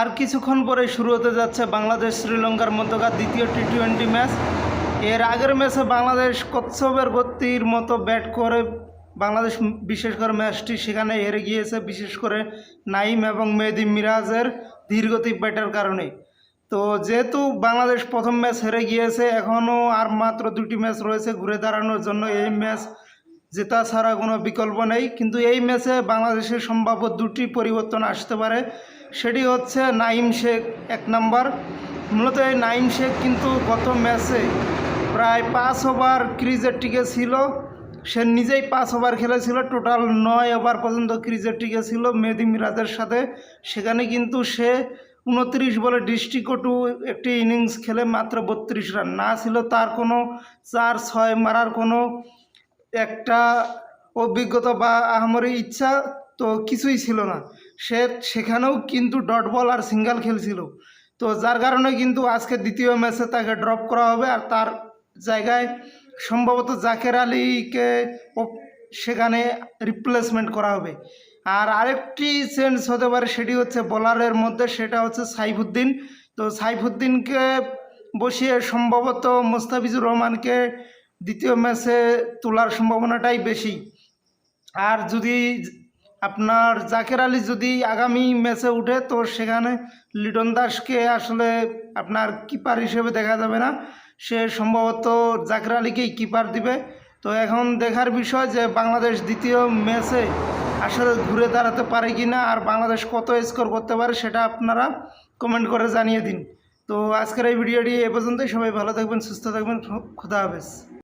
আর কিছুক্ষণ পরে শুরু হতে যাচ্ছে বাংলাদেশ শ্রীলঙ্কার মধ্যকার দ্বিতীয় টি-20 ম্যাচ। এর আগের ম্যাচে বাংলাদেশ কচ্ছপের গতির মতো ব্যাট করে বাংলাদেশ বিশেষ করে ম্যাচটি সেখানে হেরে গিয়েছে, বিশেষ করে নাইম এবং মেহেদী মিরাজের ধীরগতি ব্যাটের কারণে। তো যেহেতু বাংলাদেশ প্রথম ম্যাচ হেরে গিয়েছে, এখনও আর মাত্র 2টি ম্যাচ রয়েছে ঘুরে দাঁড়ানোর জন্য। এই ম্যাচ জেতা ছাড়া কোনো বিকল্প নেই। কিন্তু এই ম্যাচে বাংলাদেশের সম্ভাব্য 2টি পরিবর্তন আসতে পারে। সেটি হচ্ছে নাইম শেখ 1 নম্বর। মূলত এই নাইম শেখ কিন্তু গত ম্যাচে প্রায় 5 ওভার ক্রিজে টিকে ছিল। সে নিজেই 5 ওভার খেলেছিল, টোটাল 9 ওভার পর্যন্ত ক্রিজে টিকে ছিল মেহেদী মিরাজের সাথে। সেখানে কিন্তু সে 29 বলে দৃষ্টিকটু একটি ইনিংস খেলে মাত্র 32 রান। না ছিল তার কোনো 4-6 মারার কোনো একটা অভিজ্ঞতা বা আহামরি ইচ্ছা তো কিছুই ছিল না। সে সেখানেও কিন্তু ডট বল আর সিঙ্গেল খেলছিল। তো যার কারণে কিন্তু আজকে দ্বিতীয় ম্যাচে তাকে ড্রপ করা হবে, আর তার জায়গায় সম্ভবত জাকের আলীকে সেখানে রিপ্লেসমেন্ট করা হবে। আর আরেকটি চেঞ্জ হতে পারে, সেটি হচ্ছে বোলারের মধ্যে, সেটা হচ্ছে সাইফুদ্দিন। তো সাইফুদ্দিনকে বসিয়ে সম্ভবত মোস্তাফিজুর রহমানকে দ্বিতীয় ম্যাচে তোলার সম্ভাবনাটাই বেশি। আর যদি আপনার জাকের আলী যদি আগামী ম্যাচে উঠে, তো সেখানে লিটন দাসকে আসলে আপনার কিপার হিসেবে দেখা যাবে না, সে সম্ভবত জাকের আলীকেই কিপার দিবে। তো এখন দেখার বিষয় যে বাংলাদেশ দ্বিতীয় ম্যাচে আসলে ঘুরে দাঁড়াতে পারে কি না, আর বাংলাদেশ কত স্কোর করতে পারে সেটা আপনারা কমেন্ট করে জানিয়ে দিন। তো আজকের এই ভিডিওটি এ পর্যন্তই। সবাই ভালো থাকবেন, সুস্থ থাকবেন, খুদা হাফেজ।